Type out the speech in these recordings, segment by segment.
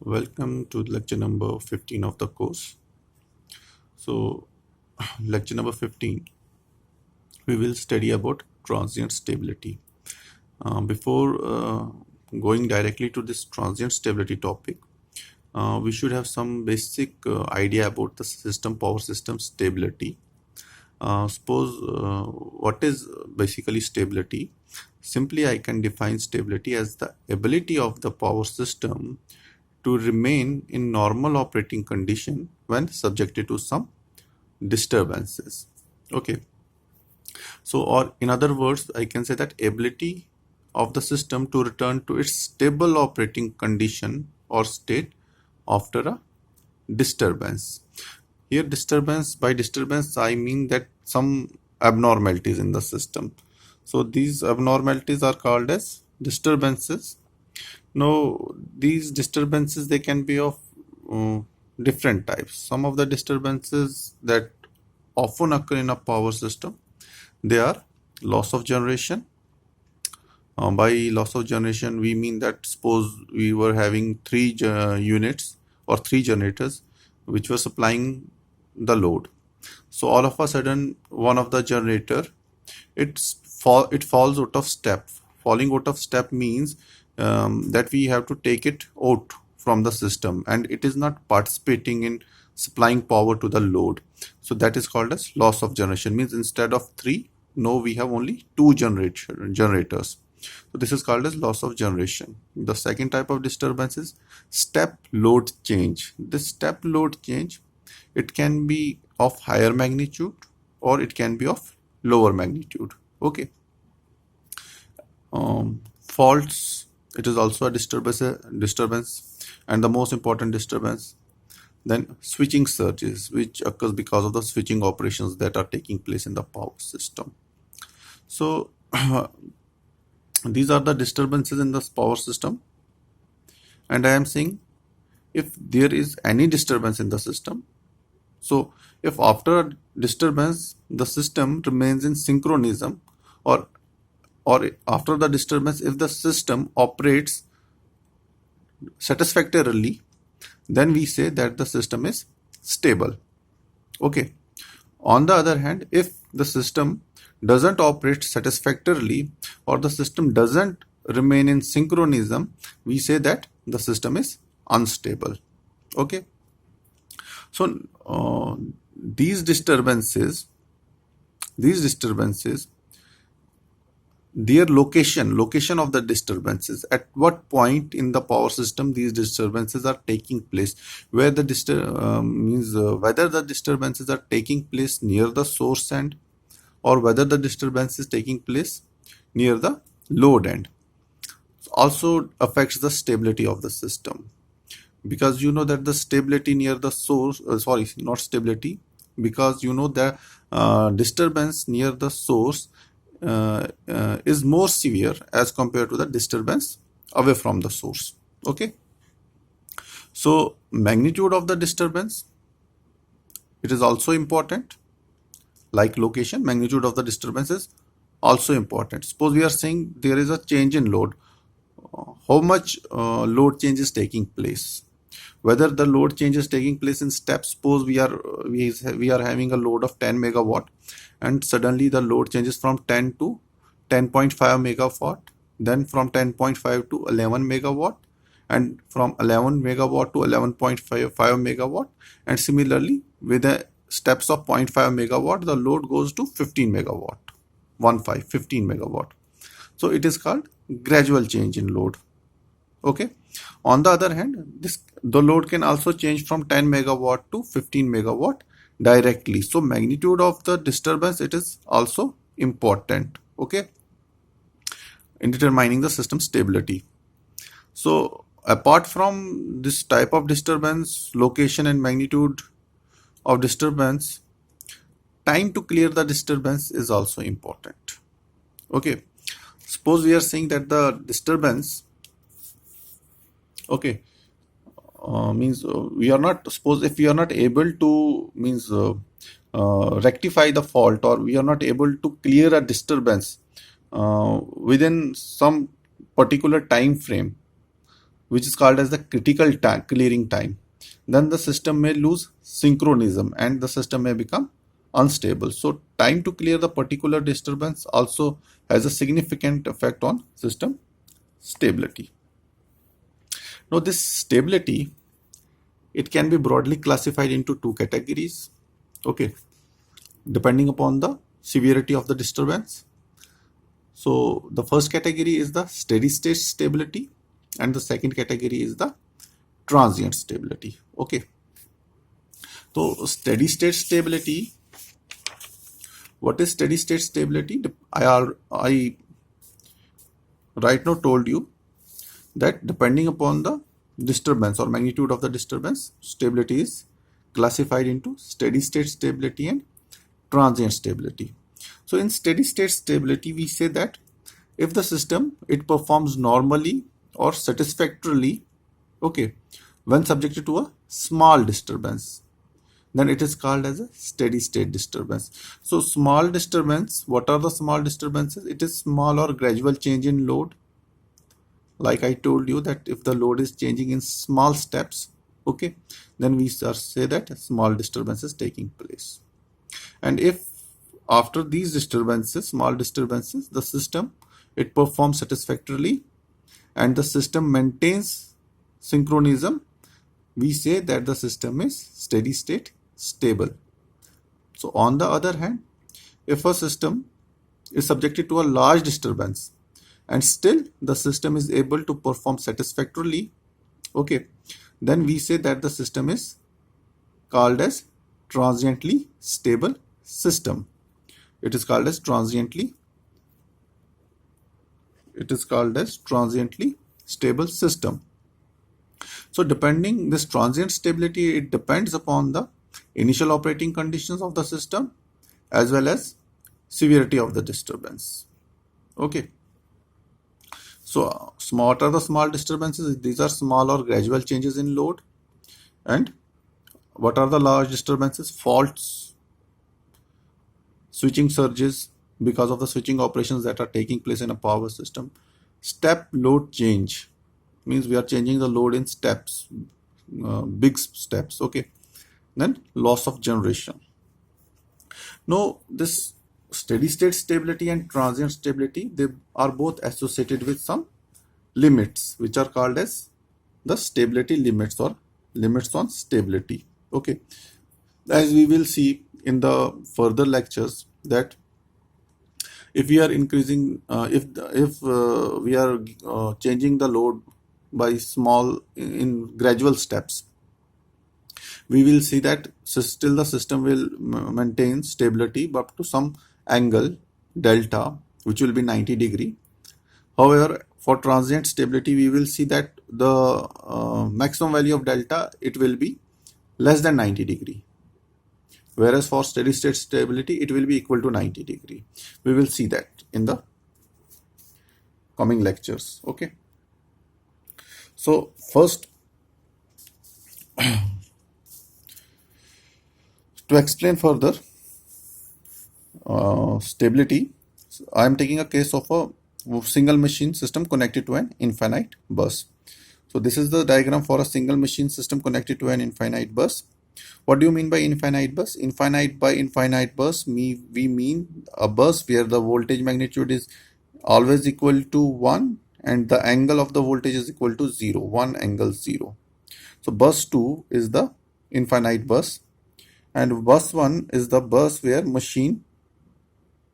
Welcome to lecture number 15 of the course. So, lecture number 15, we will study about transient stability. Before going directly to this transient stability topic, we should have some basic idea about the power system stability. Suppose what is basically stability? Simply, I can define stability as the ability of the power system to remain in normal operating condition when subjected to some disturbances. Okay, so or in other words, I can say that ability of the system to return to its stable operating condition or state after a disturbance. Here by disturbance I mean that some abnormalities in the system. So these abnormalities are called as disturbances. Now, these disturbances, they can be of uh, different types. Some of the disturbances that often occur in a power system, they are loss of generation. By loss of generation, we mean that suppose we were having three units or three generators which were supplying the load. So all of a sudden, one of the generator, it falls out of step. Falling out of step means that we have to take it out from the system and it is not participating in supplying power to the load. So that is called as loss of generation. Means instead of three, no, we have only two generators. So this is called as loss of generation. The second type of disturbance is step load change. This step load change, it can be of higher magnitude or it can be of lower magnitude. Okay. Faults, it is also a disturbance, and the most important disturbance. Then switching surges, which occurs because of the switching operations that are taking place in the power system. So these are the disturbances in the power system, and I am saying if there is any disturbance in the system, so if after a disturbance the system remains in synchronism, or after the disturbance if the system operates satisfactorily, then we say that the system is stable. Okay. On the other hand, if the system doesn't operate satisfactorily or the system doesn't remain in synchronism, we say that the system is unstable. Okay. So these disturbances, their location of the disturbances, at what point in the power system these disturbances are taking place, where the whether the disturbances are taking place near the source end or whether the disturbance is taking place near the load end, also affects the stability of the system. Because you know that the stability near the source, sorry, not stability, because you know the disturbance near the source is more severe as compared to the disturbance away from the source. Okay. So magnitude of the disturbance, it is also important. Like location, magnitude of the disturbance is also important. Suppose we are saying there is a change in load. How much load change is taking place? Whether the load change is taking place in steps. Suppose we are having a load of 10 megawatt and suddenly the load changes from 10 to 10.5 megawatt, then from 10.5 to 11 megawatt, and from 11 megawatt to 11.5 megawatt, and similarly with the steps of 0.5 megawatt the load goes to 15 megawatt, 15 megawatt. So it is called gradual change in load. Okay. On the other hand, the load can also change from 10 megawatt to 15 megawatt directly. So magnitude of the disturbance, it is also important. Okay, in determining the system stability. So apart from this type of disturbance, location and magnitude of disturbance, time to clear the disturbance is also important. Okay, suppose we are saying that the disturbance, okay, means we are not, suppose if we are not able to rectify the fault, or we are not able to clear a disturbance within some particular time frame, which is called as the critical time, clearing time, then the system may lose synchronism and the system may become unstable. So time to clear the particular disturbance also has a significant effect on system stability. Now this stability, it can be broadly classified into two categories, okay, depending upon the severity of the disturbance. So the first category is the steady state stability and the second category is the transient stability. Okay, so steady state stability, what is steady state stability? I right now told you that depending upon the disturbance or magnitude of the disturbance, stability is classified into steady state stability and transient stability. So in steady state stability, we say that if the system, it performs normally or satisfactorily, okay, when subjected to a small disturbance, then it is called as a steady state disturbance. So small disturbance, what are the small disturbances? It is small or gradual change in load. Like I told you that if the load is changing in small steps, okay, then we say that a small disturbance is taking place. And if after these disturbances, small disturbances, the system, it performs satisfactorily and the system maintains synchronism, we say that the system is steady state stable. So on the other hand, if a system is subjected to a large disturbance and still the system is able to perform satisfactorily, okay, then we say that the system is called as transiently stable system. It is called as transiently stable system. So depending this transient stability, it depends upon the initial operating conditions of the system as well as severity of the disturbance. Okay. So what are the small disturbances? These are small or gradual changes in load. And what are the large disturbances? Faults, switching surges because of the switching operations that are taking place in a power system. Step load change means we are changing the load in steps, big steps. Okay. Then loss of generation. Now this steady state stability and transient stability, they are both associated with some limits which are called as the stability limits or limits on stability. Okay, as we will see in the further lectures that if we are increasing, if we are changing the load by small in gradual steps, we will see that still the system will maintain stability up to some angle delta, which will be 90 degree. However, for transient stability, we will see that the maximum value of delta, it will be less than 90 degree. Whereas for steady state stability, it will be equal to 90 degree. We will see that in the coming lectures. Okay. So first, to explain further stability, I am taking a case of a single machine system connected to an infinite bus. So this is the diagram for a single machine system connected to an infinite bus. What do you mean by infinite bus? Infinite bus, we mean a bus where the voltage magnitude is always equal to 1 and the angle of the voltage is equal to 0, 1 angle 0. So bus 2 is the infinite bus and bus 1 is the bus where machine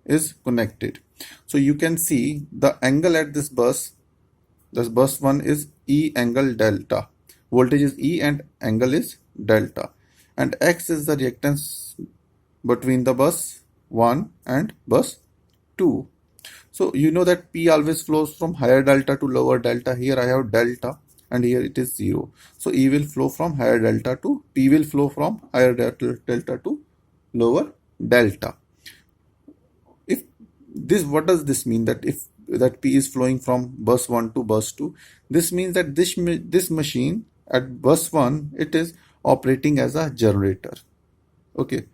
is connected. So you can see the angle at this bus 1 is E angle delta. Voltage is E and angle is delta. And X is the reactance between the bus 1 and bus 2. So you know that P always flows from higher delta to lower delta. Here I have delta and here it is 0. So E will flow from higher delta to P will flow from higher delta to lower delta. If this, what does this mean? That if that P is flowing from bus 1 to bus 2, this means that this machine at bus 1, it is operating as a generator. Okay,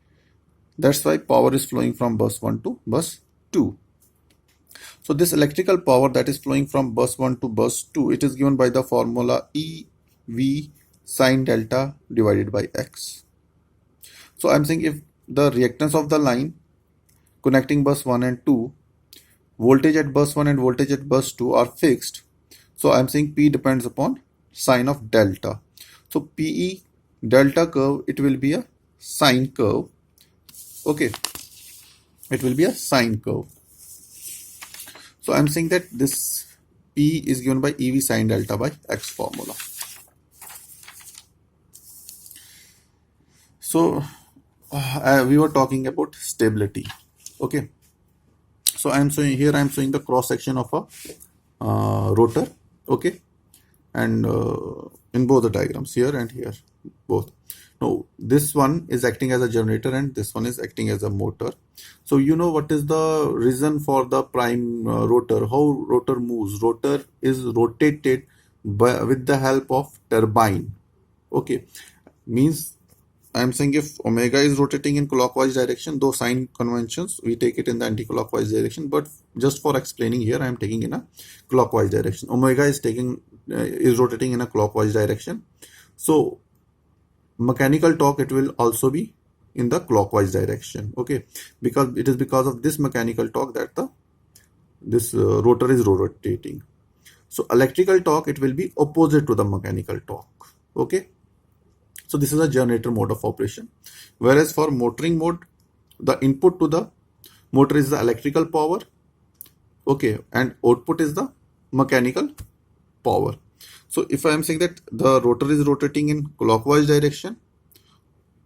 that's why power is flowing from bus 1 to bus 2. So this electrical power that is flowing from bus 1 to bus 2, it is given by the formula EV sine delta divided by X. So I'm saying if the reactance of the line connecting bus 1 and 2, voltage at bus 1 and voltage at bus 2 are fixed. So I'm saying P depends upon sine of delta. So PE delta curve, it will be a sine curve. Okay, it will be a sine curve. So I'm saying that this P is given by EV sine delta by X formula. So we were talking about stability. Okay, so I'm showing here, I'm showing the cross section of a rotor. Okay, and in both the diagrams, here and here, both. Now this one is acting as a generator and this one is acting as a motor. So you know what is the reason for the prime rotor, how rotor moves. Rotor is rotated with the help of turbine. Okay, means I'm saying if omega is rotating in clockwise direction, though sign conventions we take it in the anti-clockwise direction, but just for explaining here I am taking in a clockwise direction. Omega is rotating in a clockwise direction. So mechanical torque, it will also be in the clockwise direction. Okay, because it is because of this mechanical torque that this rotor is rotating. So electrical torque, it will be opposite to the mechanical torque. Okay, so this is a generator mode of operation. Whereas for motoring mode, the input to the motor is the electrical power. Okay, and output is the mechanical power. So if I am saying that the rotor is rotating in clockwise direction,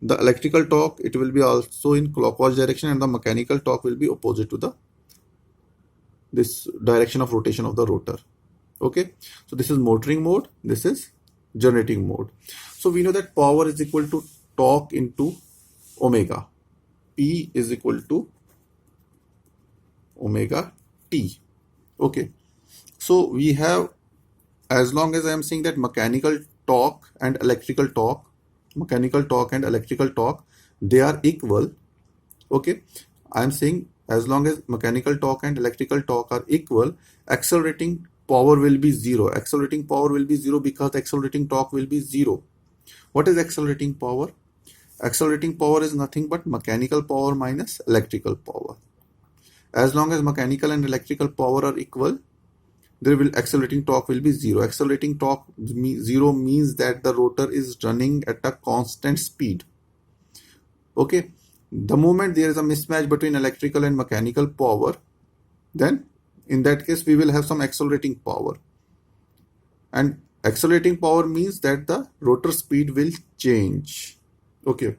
the electrical torque, it will be also in clockwise direction, and the mechanical torque will be opposite to this direction of rotation of the rotor. Okay, so this is motoring mode, this is generating mode. So we know that power is equal to torque into omega. P is equal to omega T. Okay, so we have, as long as I am saying that mechanical torque and electrical torque, they are equal. Okay, I am saying as long as mechanical torque and electrical torque are equal, accelerating power will be zero. Accelerating power will be zero because accelerating torque will be zero. What is accelerating power? Accelerating power is nothing but mechanical power minus electrical power. As long as mechanical and electrical power are equal, accelerating torque will be zero. Accelerating torque zero means that the rotor is running at a constant speed. Okay, the moment there is a mismatch between electrical and mechanical power, then in that case we will have some accelerating power, and accelerating power means that the rotor speed will change. Okay,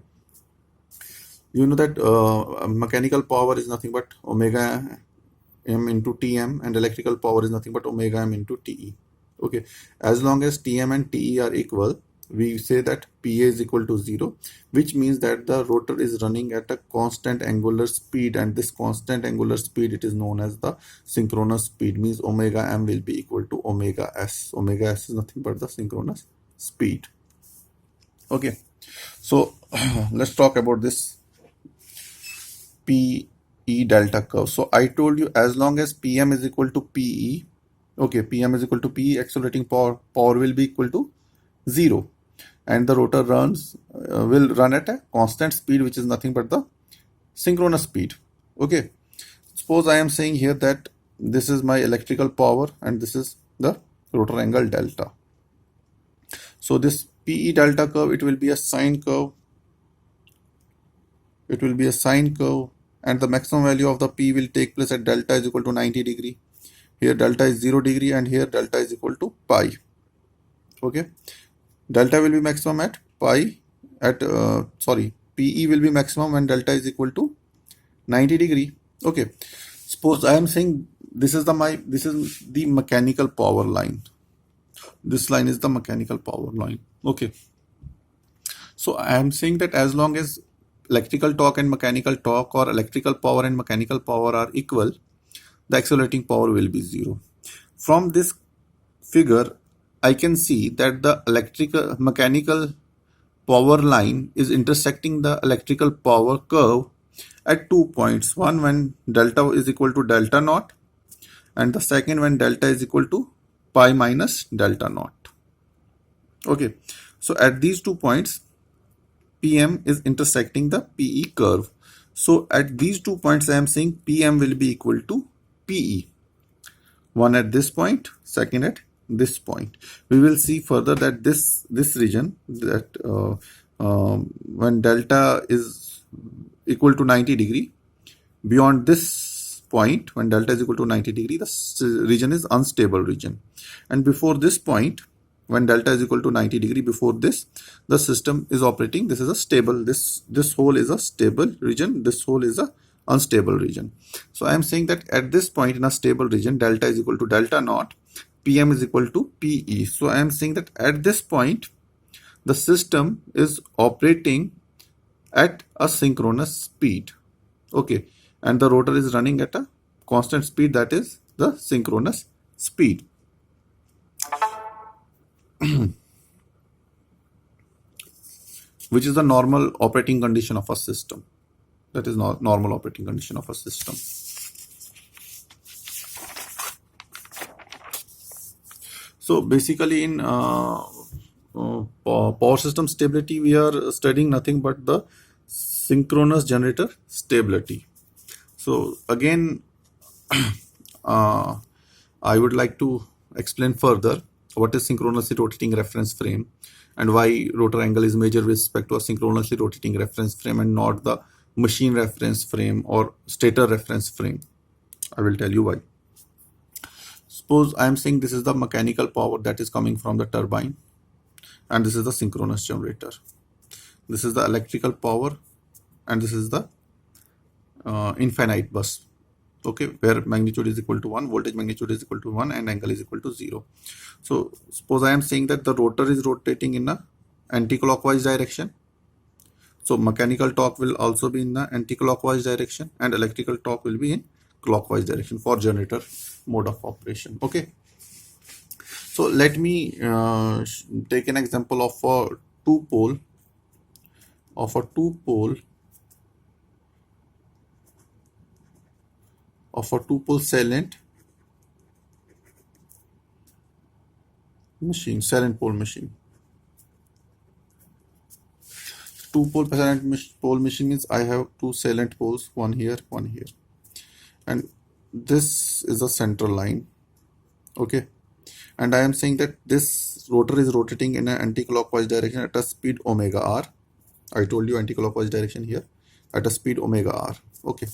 you know that mechanical power is nothing but omega m into Tm, and electrical power is nothing but omega m into Te. Okay, as long as Tm and Te are equal, we say that Pa is equal to 0, which means that the rotor is running at a constant angular speed, and this constant angular speed, it is known as the synchronous speed, means omega m will be equal to omega s. Omega s is nothing but the synchronous speed. Okay, so let's talk about this PE delta curve. So I told you, as long as PM is equal to PE, okay, PM is equal to PE, accelerating power will be equal to 0, and the rotor will run at a constant speed, which is nothing but the synchronous speed. Okay, suppose I am saying here that this is my electrical power and this is the rotor angle delta. So this PE delta curve, it will be a sine curve. It will be a sine curve, and the maximum value of the P will take place at delta is equal to 90 degree. Here delta is 0 degree, and here delta is equal to pi. Okay, delta will be maximum at pi at PE will be maximum when delta is equal to 90 degree. Okay, suppose I am saying this is the mechanical power line. This line is the mechanical power line. Okay, so I am saying that as long as electrical torque and mechanical torque, or electrical power and mechanical power, are equal, the accelerating power will be 0. From this figure, I can see that the mechanical power line is intersecting the electrical power curve at 2 points. One when delta is equal to delta naught, and the second when delta is equal to pi minus delta naught. Okay, so at these 2 points PM is intersecting the PE curve. So at these 2 points I am saying PM will be equal to PE. One at this point, second at this point. We will see further that this region, that when delta is equal to 90 degree, beyond this point when delta is equal to 90 degree, the region is unstable region, and before this point when delta is equal to 90 degree, before this the system is operating. This is a stable, this hole is a stable region, this hole is a unstable region. So I am saying that at this point in a stable region, delta is equal to delta naught, PM is equal to PE. So I am saying that at this point the system is operating at a synchronous speed. Okay, and the rotor is running at a constant speed, that is the synchronous speed. Which is the normal operating condition of a system. That is not normal operating condition of a system. So basically in power system stability, we are studying nothing but the synchronous generator stability. So again, I would like to explain further what is synchronously rotating reference frame and why rotor angle is measured with respect to a synchronously rotating reference frame and not the machine reference frame or stator reference frame. I will tell you why. Suppose I am saying this is the mechanical power that is coming from the turbine, and this is the synchronous generator. This is the electrical power, and this is the infinite bus. Okay, where magnitude is equal to 1, voltage magnitude is equal to 1, and angle is equal to 0. So suppose I am saying that the rotor is rotating in a anti-clockwise direction. So mechanical torque will also be in the anti-clockwise direction, and electrical torque will be in clockwise direction for generator mode of operation. Okay, so let me take an example of a two-pole salient machine, salient pole machine. Two-pole salient pole machine means I have two salient poles, one here, and this is a central line. Okay, and I am saying that this rotor is rotating in an anti-clockwise direction at a speed omega r. I told you anti-clockwise direction here at a speed omega r. Okay,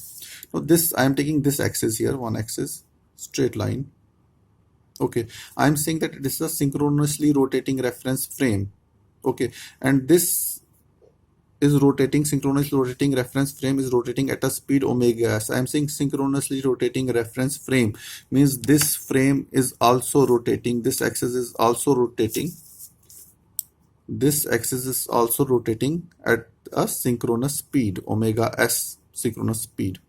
now this I am taking this axis here, one axis, straight line. Okay, I am saying that this is a synchronously rotating reference frame. Okay, and this is rotating, synchronously rotating reference frame is rotating at a speed omega s. I am saying synchronously rotating reference frame means this frame is also rotating, this axis is also rotating, this axis is also rotating at a synchronous speed omega s, synchronous speed.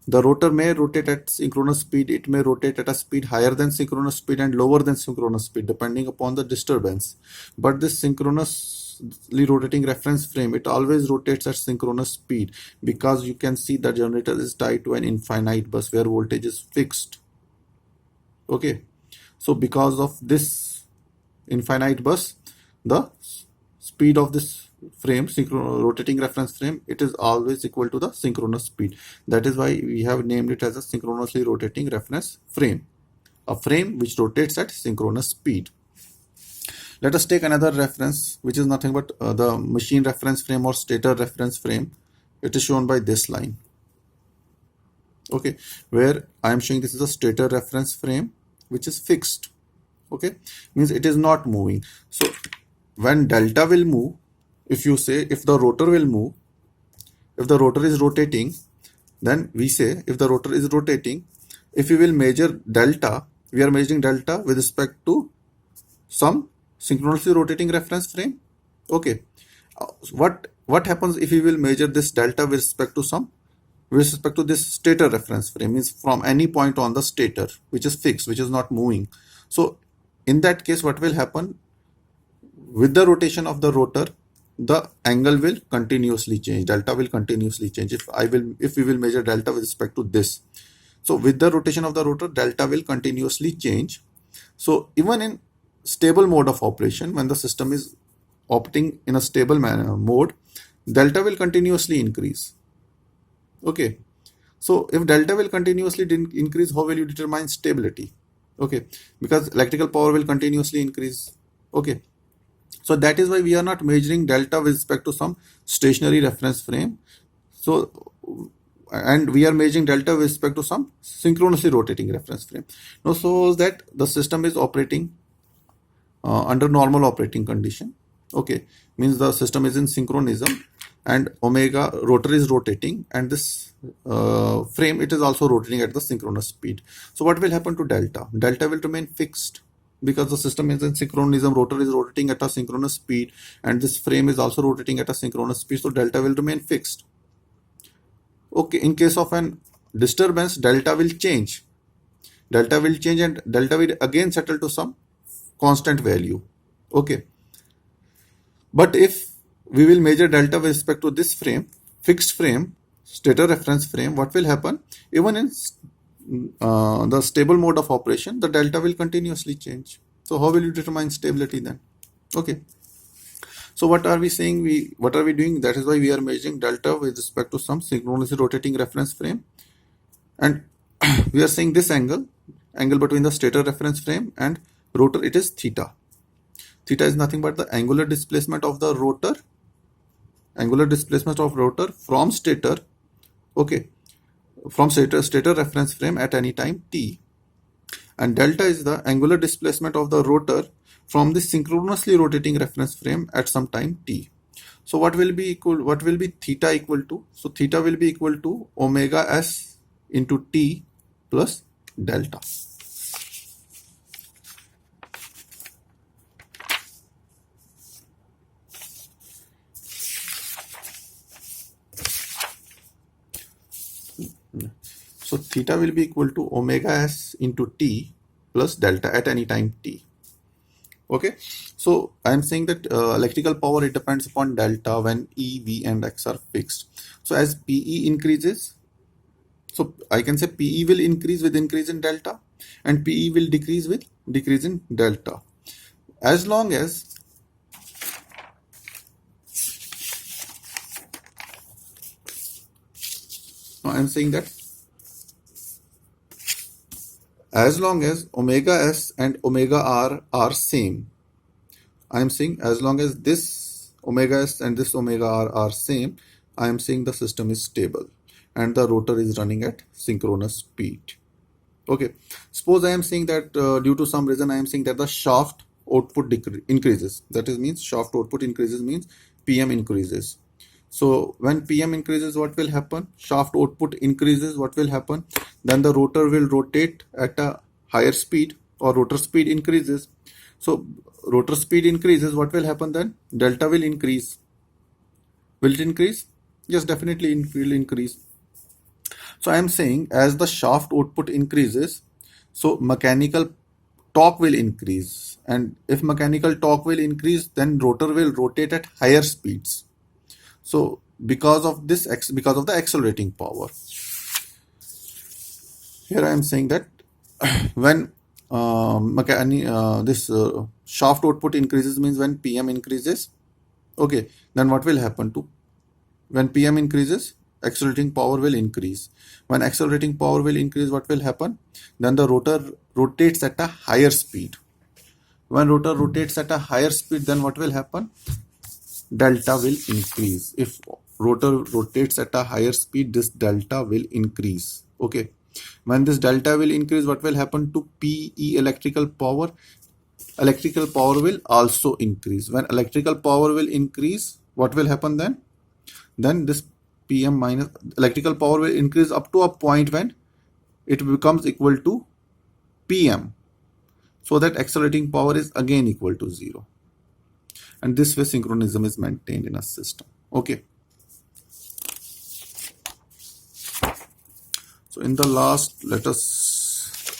The rotor may rotate at synchronous speed, it may rotate at a speed higher than synchronous speed and lower than synchronous speed depending upon the disturbance. But this synchronously rotating reference frame, it always rotates at synchronous speed because you can see the generator is tied to an infinite bus where voltage is fixed. Okay, so because of this infinite bus, the speed of this frame, rotating reference frame, it is always equal to the synchronous speed. That is why we have named it as a synchronously rotating reference frame, a frame which rotates at synchronous speed. Let us take another reference which is nothing but the machine reference frame or stator reference frame. It is shown by this line. Okay, where I am showing this is a stator reference frame which is fixed. Okay, means it is not moving. So when delta will move, if you say if the rotor will move, if the rotor is rotating, then we say if the rotor is rotating, if we will measure delta, we are measuring delta with respect to some synchronously rotating reference frame. Okay, what happens if we will measure this delta with respect to this stator reference frame, means from any point on the stator which is fixed, which is not moving. So in that case, what will happen? With the rotation of the rotor, the angle will continuously change, delta will continuously change. If we will measure delta with respect to this, So with the rotation of the rotor, delta will continuously change. So even in stable mode of operation, when the system is operating in a stable mode, delta will continuously increase. Okay. So if delta will continuously increase, how will you determine stability? Okay. Because electrical power will continuously increase. Okay. So that is why we are not measuring delta with respect to some stationary reference frame. So, and we are measuring delta with respect to some synchronously rotating reference frame. Now, so that the system is operating under normal operating condition. Okay, means the system is in synchronism and omega rotor is rotating, and this frame, it is also rotating at the synchronous speed. So what will happen to delta? Delta will remain fixed because the system is in synchronism, rotor is rotating at a synchronous speed, and this frame is also rotating at a synchronous speed. So delta will remain fixed. Okay, in case of an disturbance, delta will change. Delta will change and delta will again settle to some constant value. Okay. But if we will measure delta with respect to this frame, fixed frame, stator reference frame, what will happen? Even in the stable mode of operation, the delta will continuously change. So how will you determine stability then? Okay. So what are we saying? What are we doing? That is why we are measuring delta with respect to some synchronously rotating reference frame. And we are saying this angle between the stator reference frame and rotor, it is theta. Theta is nothing but the angular displacement of the rotor, from stator, okay, from stator reference frame at any time t. And delta is the angular displacement of the rotor from the synchronously rotating reference frame at some time t. So what will be theta equal to? So theta will be equal to omega s into t plus delta. So theta will be equal to omega s into t plus delta at any time t. Okay, so I am saying that electrical power, it depends upon delta when E, V and X are fixed. So as PE increases, so I can say PE will increase with increase in delta and PE will decrease with decrease in delta. As long as I am saying that as long as omega s and omega r are same, I am saying as long as this omega s and this omega r are same, I am saying the system is stable and the rotor is running at synchronous speed. Okay, suppose I am saying that due to some reason I am saying that the shaft output increases. That is means shaft output increases means PM increases. So when PM increases, what will happen? Shaft output increases, what will happen? Then the rotor will rotate at a higher speed, or rotor speed increases. So rotor speed increases, what will happen then? Delta will increase. Will it increase? Yes, definitely it will increase. So I am saying as the shaft output increases, so mechanical torque will increase. And if mechanical torque will increase, then rotor will rotate at higher speeds. So because of this, because of the accelerating power, here I am saying that when this shaft output increases means when PM increases, okay, then what will happen to when PM increases? Accelerating power will increase. When accelerating power will increase, what will happen? Then the rotor rotates at a higher speed. When rotor rotates at a higher speed, then what will happen? Delta will increase. If rotor rotates at a higher speed, this delta will increase. Okay. When this delta will increase, what will happen to PE electrical power? Electrical power will also increase. When electrical power will increase, what will happen then? Then this PM minus electrical power will increase up to a point when it becomes equal to PM. So that accelerating power is again equal to 0. And this way synchronism is maintained in a system. Okay. So in the last, let us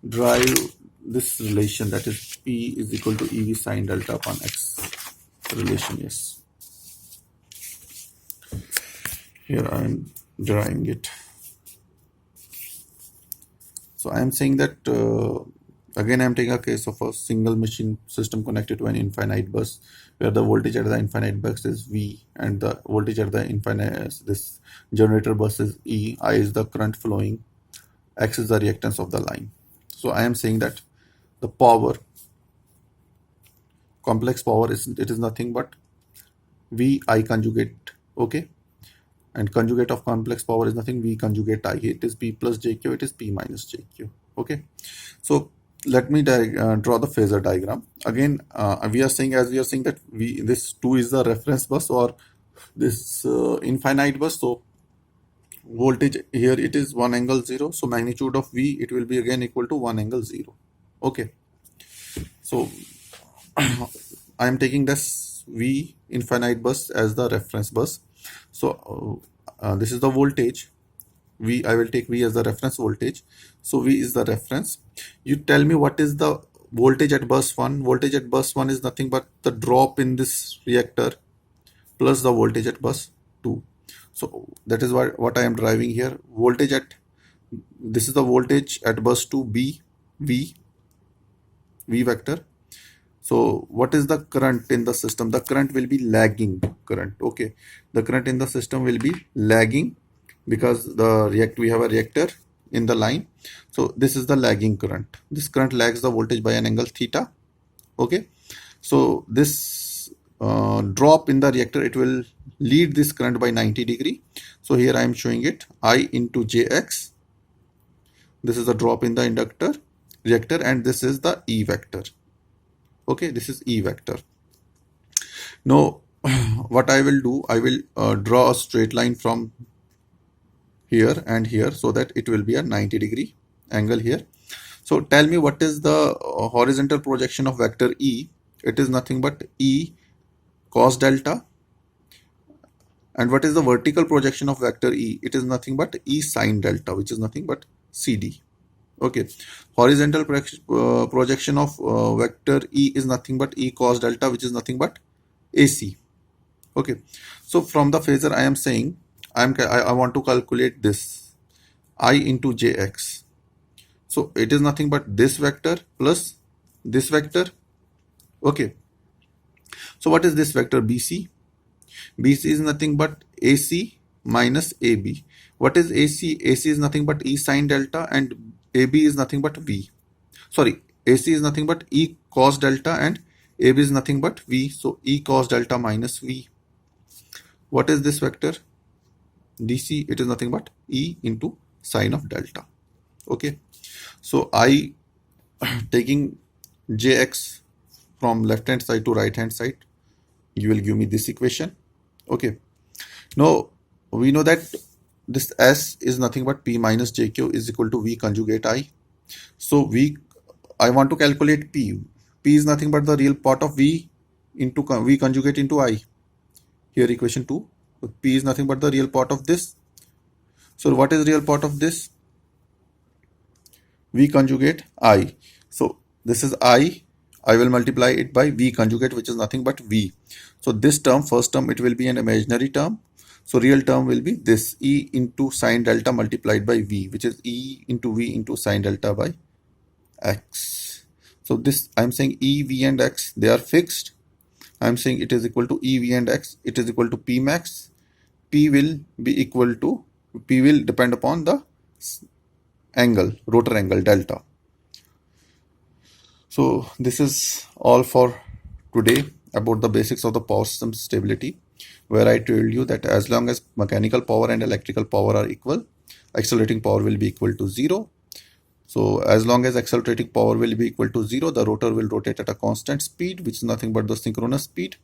derive this relation, that is P is equal to EV sine delta upon X relation. Yes. Here I am deriving it. So I am saying that again I am taking a case of a single machine system connected to an infinite bus, where the voltage at the infinite bus is V and the voltage at the infinite this generator bus is E. I is the current flowing, X is the reactance of the line. So I am saying that the power, complex power, is nothing but V I conjugate. Okay, and conjugate of complex power is nothing V conjugate I. It is P plus jq, it is P minus jq. Okay, so let me draw the phasor diagram again. We are saying, as we are saying, that this 2 is the reference bus, or this infinite bus. So voltage here, it is 1 angle 0, so magnitude of V, it will be again equal to 1 angle 0. Okay, so I am taking this V infinite bus as the reference bus. So this is the voltage V. I will take V as the reference voltage. So V is the reference. You tell me what is the voltage at bus 1. Voltage at bus 1 is nothing but the drop in this reactor plus the voltage at bus 2. So that is what I am driving here. Voltage at, this is the voltage at bus 2, B, V vector. So what is the current in the system? The current will be lagging current. Okay, the current in the system will be lagging because we have a reactor in the line. So this is the lagging current. This current lags the voltage by an angle theta. Okay, so this drop in the reactor, it will lead this current by 90 degree. So here I am showing it, I into Jx. This is the drop in the reactor, and this is the E vector. Okay, this is E vector. Now what I will do, I will draw a straight line from here and here, so that it will be a 90 degree angle here. So tell me, what is the horizontal projection of vector E? It is nothing but E cos delta. And what is the vertical projection of vector E? It is nothing but E sin delta, which is nothing but CD. Okay, horizontal projection of vector E is nothing but E cos delta, which is nothing but AC. Okay, so from the phasor I am saying, I want to calculate this I into Jx. So it is nothing but this vector plus this vector. Okay, so what is this vector BC? BC is nothing but AC minus AB. What is AC? AC is nothing but E sin delta, and AB is nothing but V. Sorry, AC is nothing but E cos delta, and AB is nothing but V. So E cos delta minus V. What is this vector? DC, it is nothing but E into sine of delta. Okay, so I taking Jx from left hand side to right hand side, you will give me this equation. Okay, now we know that this S is nothing but P minus JQ is equal to V conjugate I. So I want to calculate P. P is nothing but the real part of V into V conjugate into I. Here equation 2. P is nothing but the real part of this. So what is real part of this? V conjugate I. So this is I will multiply it by V conjugate, which is nothing but V. So this term, first term, it will be an imaginary term. So real term will be this E into sine delta multiplied by V, which is E into V into sine delta by X. So this, I'm saying E, V and X, they are fixed. I'm saying it is equal to E, V and X. It is equal to P max. P will depend upon the angle, rotor angle delta. So this is all for today about the basics of the power system stability, where I told you that as long as mechanical power and electrical power are equal, accelerating power will be equal to 0. So as long as accelerating power will be equal to 0, the rotor will rotate at a constant speed, which is nothing but the synchronous speed.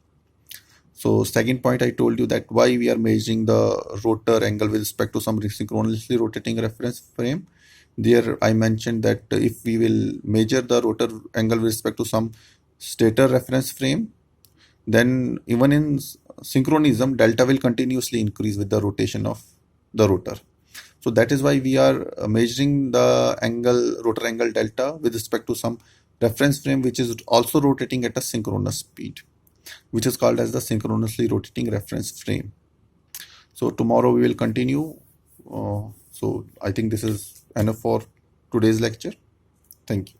So second point, I told you that why we are measuring the rotor angle with respect to some synchronously rotating reference frame. There I mentioned that if we will measure the rotor angle with respect to some stator reference frame, then even in synchronism, delta will continuously increase with the rotation of the rotor. So that is why we are measuring the rotor angle delta with respect to some reference frame which is also rotating at a synchronous speed, which is called as the synchronously rotating reference frame. So tomorrow we will continue. So I think this is enough for today's lecture. Thank you.